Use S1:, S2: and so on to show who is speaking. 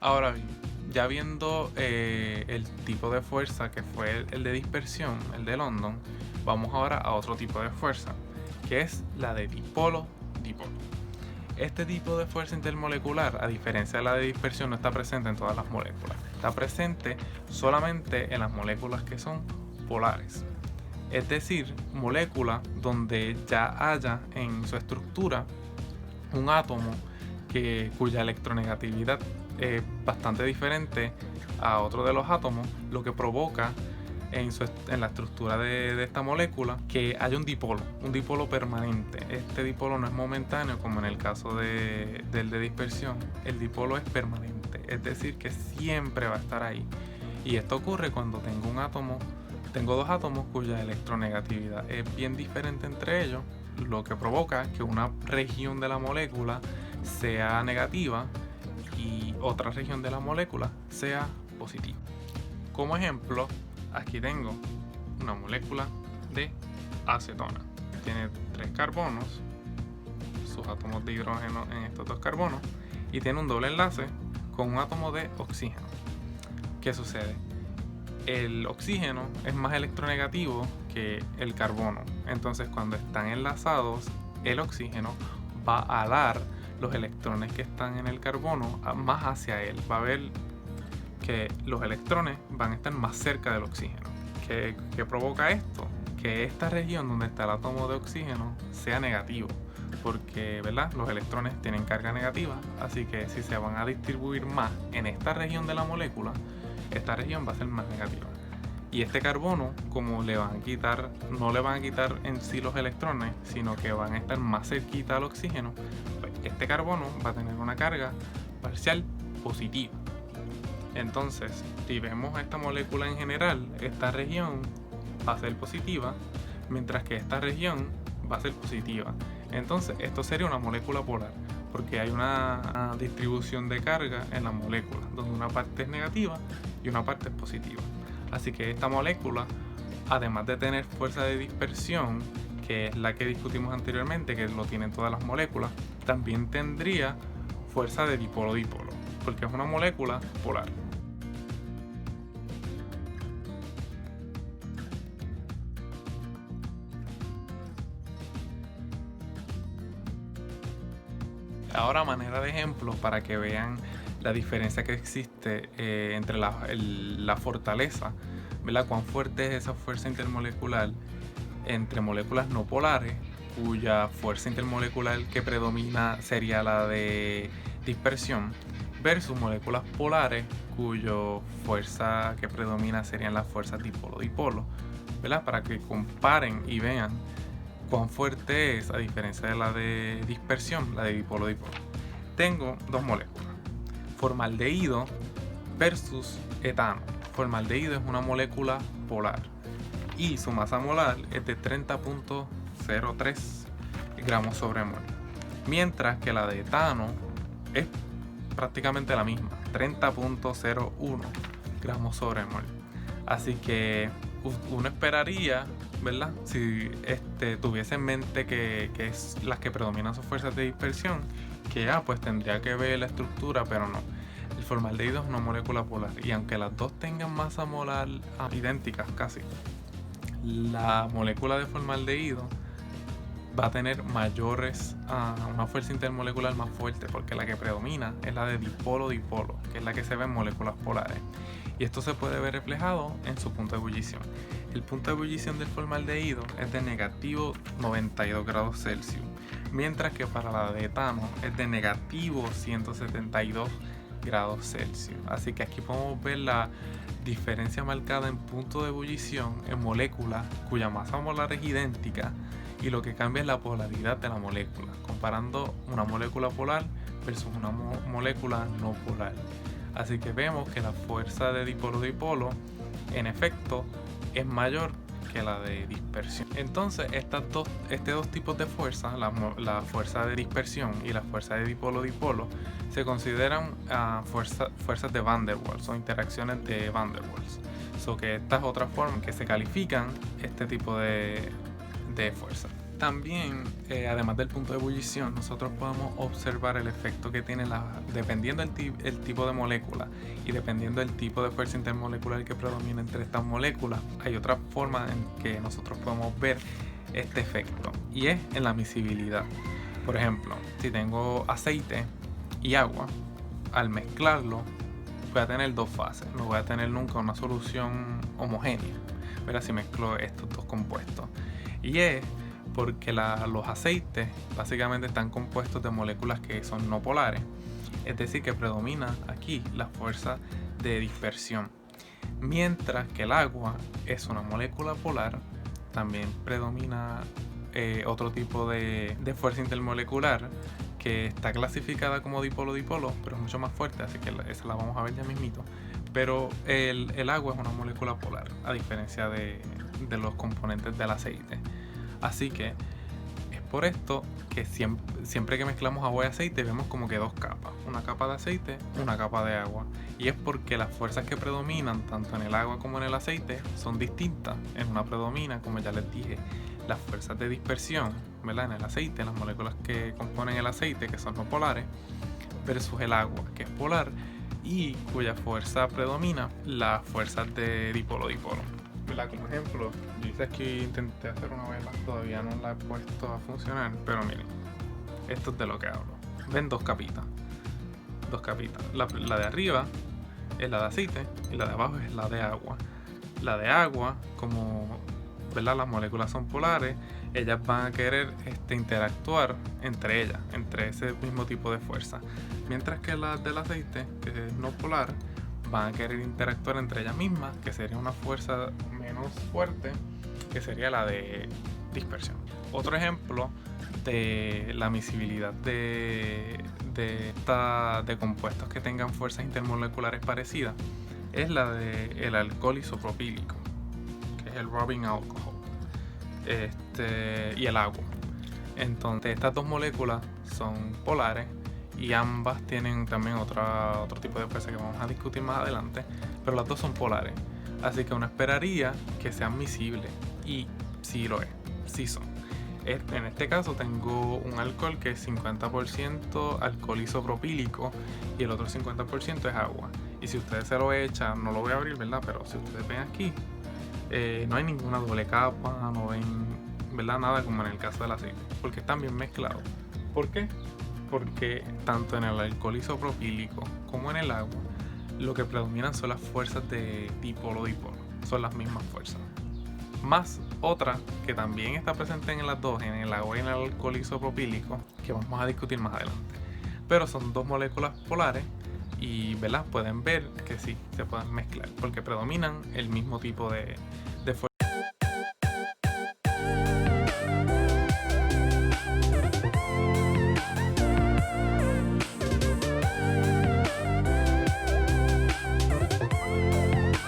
S1: Ahora bien, ya viendo el tipo de fuerza que fue el de dispersión, el de London, vamos ahora a otro tipo de fuerza, que es la de dipolo-dipolo. Este tipo de fuerza intermolecular, a diferencia de la de dispersión, no está presente en todas las moléculas. Está presente solamente en las moléculas que son polares. Es decir, moléculas donde ya haya en su estructura un átomo cuya electronegatividad es bastante diferente a otro de los átomos, lo que provoca en la estructura de esta molécula que haya un dipolo permanente. Este dipolo no es momentáneo como en el caso del de dispersión. El dipolo es permanente, es decir que siempre va a estar ahí. Y esto ocurre cuando tengo dos átomos cuya electronegatividad es bien diferente entre ellos, lo que provoca que una región de la molécula sea negativa y otra región de la molécula sea positiva. Como ejemplo, aquí tengo una molécula de acetona. Tiene 3 carbonos, sus átomos de hidrógeno en estos 2 carbonos, y tiene un doble enlace con un átomo de oxígeno. ¿Qué sucede? El oxígeno es más electronegativo que el carbono. Entonces, cuando están enlazados, el oxígeno va a dar los electrones que están en el carbono más hacia él. Va a ver que los electrones van a estar más cerca del oxígeno. ¿Qué provoca esto? Que esta región donde está el átomo de oxígeno sea negativo, porque ¿verdad? Los electrones tienen carga negativa, así que si se van a distribuir más en esta región de la molécula, esta región va a ser más negativa. Y este carbono, como no le van a quitar en sí los electrones, sino que van a estar más cerquita al oxígeno, pues este carbono va a tener una carga parcial positiva. Entonces, si vemos esta molécula en general, esta región va a ser positiva, mientras que esta región va a ser positiva. Entonces, esto sería una molécula polar, porque hay una distribución de carga en la molécula, donde una parte es negativa y una parte es positiva. Así que esta molécula, además de tener fuerza de dispersión, que es la que discutimos anteriormente, que lo tienen todas las moléculas, también tendría fuerza de dipolo-dipolo, porque es una molécula polar. Ahora, a manera de ejemplo, para que vean la diferencia que existe entre la fortaleza, ¿verdad? Cuán fuerte es esa fuerza intermolecular entre moléculas no polares, cuya fuerza intermolecular que predomina sería la de dispersión, versus moléculas polares, cuya fuerza que predomina serían las fuerzas dipolo-dipolo, ¿verdad? Para que comparen y vean cuán fuerte es a diferencia de la de dispersión, la de dipolo-dipolo. Tengo dos moléculas, formaldehído versus etano. Formaldehído es una molécula polar y su masa molar es de 30.03 gramos sobre mol, mientras que la de etano es prácticamente la misma, 30.01 gramos sobre mol. Así que uno esperaría, ¿verdad? Si tuviese en mente que es las que predominan sus fuerzas de dispersión, que pues tendría que ver la estructura, pero no. El formaldehído es una molécula polar y aunque las dos tengan masa molar idénticas casi, la molécula de formaldehído va a tener una fuerza intermolecular más fuerte, porque la que predomina es la de dipolo-dipolo, que es la que se ve en moléculas polares. Y esto se puede ver reflejado en su punto de ebullición. El punto de ebullición del formaldehído es de negativo 92 grados Celsius, mientras que para la de etano es de negativo 172 grados Celsius. Así que aquí podemos ver la diferencia marcada en punto de ebullición en moléculas cuya masa molar es idéntica, y lo que cambia es la polaridad de la molécula, comparando una molécula polar versus una molécula no polar. Así que vemos que la fuerza de dipolo-dipolo en efecto es mayor que la de dispersión. Entonces estos dos tipos de fuerza, la fuerza de dispersión y la fuerza de dipolo-dipolo, se consideran fuerzas de Van der Waals o interacciones de Van der Waals. Que esta es otra forma en que se califican este tipo de fuerza. También, además del punto de ebullición, nosotros podemos observar el efecto que tiene dependiendo el tipo de molécula y dependiendo del tipo de fuerza intermolecular que predomina entre estas moléculas. Hay otra forma en que nosotros podemos ver este efecto y es en la miscibilidad. Por ejemplo, si tengo aceite y agua, al mezclarlo voy a tener dos fases, no voy a tener nunca una solución homogénea, ¿verdad? Si mezclo estos dos compuestos. Y es porque los aceites básicamente están compuestos de moléculas que son no polares, es decir, que predomina aquí la fuerza de dispersión. Mientras que el agua es una molécula polar, también predomina otro tipo de fuerza intermolecular que está clasificada como dipolo-dipolo, pero es mucho más fuerte, así que esa la vamos a ver ya mismito. Pero el agua es una molécula polar, a diferencia de los componentes del aceite. Así que es por esto que siempre que mezclamos agua y aceite vemos como que dos capas, una capa de aceite, una capa de agua. Y es porque las fuerzas que predominan tanto en el agua como en el aceite son distintas. En una predomina, como ya les dije, las fuerzas de dispersión, ¿verdad? En el aceite, las moléculas que componen el aceite, que son no polares, versus el agua, que es polar y cuya fuerza predomina las fuerzas de dipolo-dipolo. Como ejemplo, yo hice aquí, intenté hacer una vela, todavía no la he puesto a funcionar, pero miren, esto es de lo que hablo. Ven dos capitas. La de arriba es la de aceite y la de abajo es la de agua. La de agua, como, ¿verdad?, las moléculas son polares, ellas van a querer interactuar entre ellas, entre ese mismo tipo de fuerza. Mientras que las del aceite, que es no polar, van a querer interactuar entre ellas mismas, que sería una fuerza menos fuerte, que sería la de dispersión. Otro ejemplo de la miscibilidad de compuestos que tengan fuerzas intermoleculares parecidas es la del alcohol isopropílico, que es el rubbing alcohol, y el agua. Entonces estas dos moléculas son polares y ambas tienen también otro tipo de fuerza que vamos a discutir más adelante, pero las dos son polares, así que uno esperaría que sean miscibles, y sí lo es, sí son. En este caso tengo un alcohol que es 50% alcohol isopropílico y el otro 50% es agua, y si ustedes se lo echan, no lo voy a abrir, ¿verdad? Pero si ustedes ven aquí, no hay ninguna doble capa, no ven, ¿verdad?, nada como en el caso del aceite, porque están bien mezclados. ¿Por qué? Porque tanto en el alcohol isopropílico como en el agua lo que predominan son las fuerzas de dipolo-dipolo, son las mismas fuerzas. Más otra que también está presente en las dos, en el agua y en el alcohol isopropílico, que vamos a discutir más adelante. Pero son dos moléculas polares y, ¿verdad?, pueden ver que sí, se pueden mezclar porque predominan el mismo tipo de fuerza.